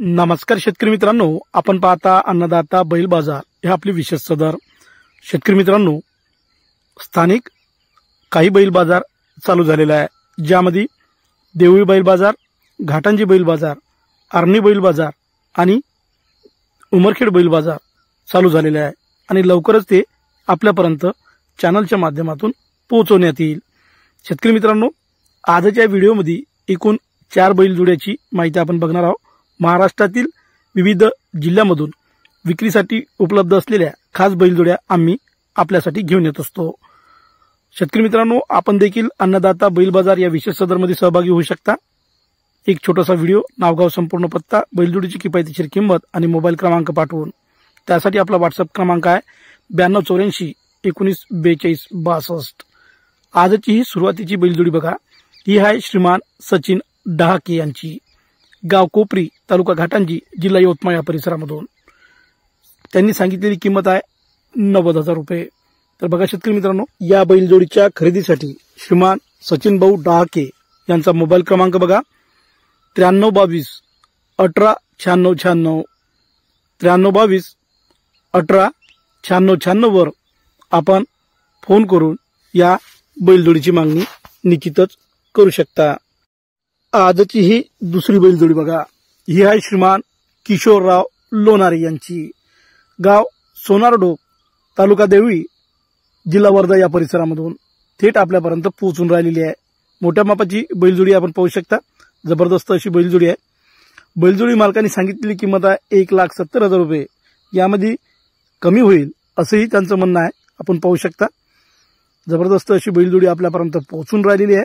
नमस्कार शेतकरी मित्रांनो, आपण पाहता अन्नदाता बैल बाजार हे आपले विशेष सदर। शेतकरी मित्रांनो, स्थानिक काही बैल बाजार चालू झालेला आहे, ज्यामध्ये देवळी बैल बाजार, घाटांजी बैल बाजार, आर्णी बैल बाजार आणि उमरखेड बैल बाजार चालू झालेले आहे आणि लवकरच ते आपल्यापर्यंत चॅनलच्या माध्यमातून पोहोचवण्यात येईल। शेतकरी मित्रांनो, आजच्या व्हिडिओमध्ये एकूण 4 बैलजोड्याची माहिती आपण बघणार आहोत। महाराष्ट्रातील विविध जिल्ह्यांमधून विक्रीसाठी उपलब्ध असलेल्या खास बैलजोड्या आम्ही आपल्यासाठी घेऊन येत असतो। शेतकरी मित्रांनो, आपण देखील अन्नदाता बैल बाजार या विशेष सदरमध्ये सहभागी होऊ शकता। एक छोटासा व्हिडिओ, नावगाव, संपूर्ण पत्ता, बैलजोडीची किफायतशीर किंमत आणि मोबाईल क्रमांक पाठवून, त्यासाठी आपला व्हॉट्सअप क्रमांक आहे 9284 19 42 62। आजची ही सुरुवातीची बैलजोडी बघा, ही आहे श्रीमान सचिन डहाके यांची, गाव कोपरी, तालुका घाटांजी, जिल्हा यवतमाळ या परिसरामधून। त्यांनी सांगितलेली किंमत आहे 90,000 रुपये। तर बघा शेतकरी मित्रांनो, या बैलजोडीच्या खरेदीसाठी श्रीमान सचिन भाऊ डहाके यांचा मोबाईल क्रमांक बघा 9322 18 96 96 9322 18 96 96 वर आपण फोन करून या बैलजोडीची मागणी निश्चितच करू शकता। आजची ही दुसरी बैलजोडी बघा, ही आहे श्रीमान किशोरराव लोणारे यांची, गाव सोनारडोक, तालुका देवळी, जिल्हा वर्धा या परिसरामधून थेट आपल्यापर्यंत पोहोचून राहिलेली आहे। मोठ्या मापाची बैलजोडी आपण पाहू शकता, जबरदस्त अशी बैलजोडी आहे। बैलजोडी मालकांनी सांगितलेली किंमत आहे 1,70,000 रुपये। यामध्ये कमी होईल असंही त्यांचं म्हणणं आहे, आपण पाहू शकता। जबरदस्त अशी बैलजोडी आपल्यापर्यंत पोहोचून राहिलेली आहे।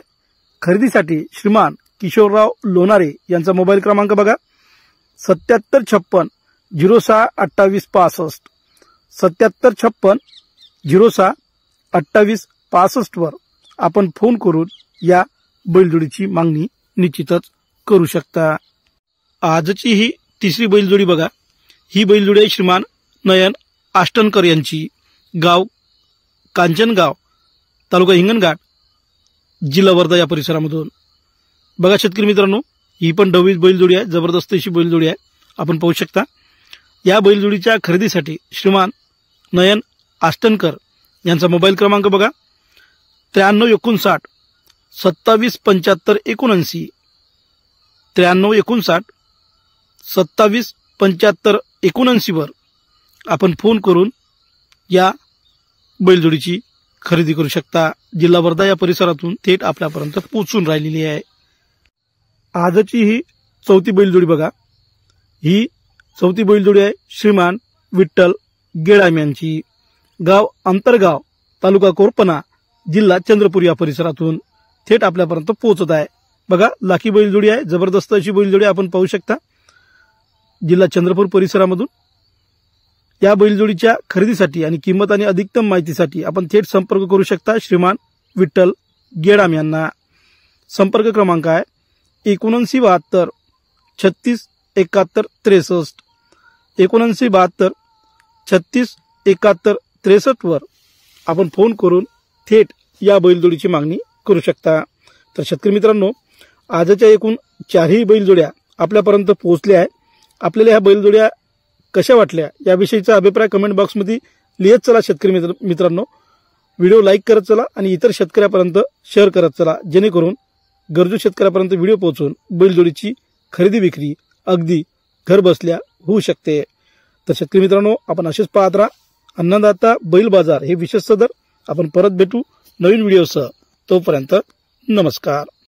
खरेदीसाठी श्रीमान किशोरराव लोणारे यांचा मोबाईल क्रमांक बघा 7756 06 28 65 7756 06 28 65 वर आपण फोन करून या बैलजोडीची मागणी निश्चितच करू शकता। आजची ही तिसरी बैलजोडी बघा, ही बैलजोडी आहे श्रीमान नयन आष्टनकर यांची, गाव कांचनगाव, तालुका हिंगणघाट, जिल्हा वर्धा या परिसरामधून। बघा शेतकरी मित्रांनो, ही पण डवीज बैलजोडी आहे, जबरदस्त अशी बैलजोडी आहे, आपण पाहू शकता। या बैलजोडीच्या खरेदीसाठी श्रीमान नयन आष्टनकर यांचा मोबाईल क्रमांक बघा 9359 27 75 79 9359 27 75 79 वर आपण फोन करून या बैलजोडीची खरेदी करू शकता। जिल्हा वर्धा या परिसरातून थेट आपल्यापर्यंत पोहोचून राहिलेली आहे। आजची ही चौथी बैलजोडी बघा, ही चौथी बैलजोडी आहे श्रीमान विठ्ठल गेडाम यांची, गाव अंतरगाव, तालुका कोरपना, जिल्हा चंद्रपूर या परिसरातून थेट आपल्यापर्यंत पोहोचत आहे। बघा, लाखी बैलजोडी आहे, जबरदस्त अशी बैलजोडी आपण पाहू शकता, जिल्हा चंद्रपूर परिसरामधून। या बैलजोडीच्या खरेदीसाठी आणि किंमत आणि अधिकतम माहितीसाठी आपण थेट संपर्क करू शकता श्रीमान विठ्ठल गेडाम यांना। संपर्क क्रमांक आहे 7972 36 71 63 7972 36 71 63 वर आपण फोन करून थेट या बैलजोडीची मागणी करू शकता। तर शेतकरी मित्रांनो, आजच्या एकूण 4ही बैलजोड्या आपल्यापर्यंत पोहोचल्या आहे। आपल्याला ह्या बैलजोड्या कशा वाटल्या याविषयीचा अभिप्राय कमेंट बॉक्समध्ये लिहित चला। शेतकरी मित्रांनो, व्हिडिओ लाईक करत चला आणि इतर शेतकऱ्यापर्यंत शेअर करत चला, जेणेकरून गरजू शेतकऱ्यापर्यंत व्हिडिओ पोहोचून बैलजोडीची खरेदी विक्री अगदी घर बसल्या होऊ शकते। तर शेतकरी मित्रांनो, आपण असेच पाहत राहा अन्नदाता बैल बाजार हे विशेष सदर। आपण परत भेटू नवीन व्हिडिओसह, तोपर्यंत नमस्कार।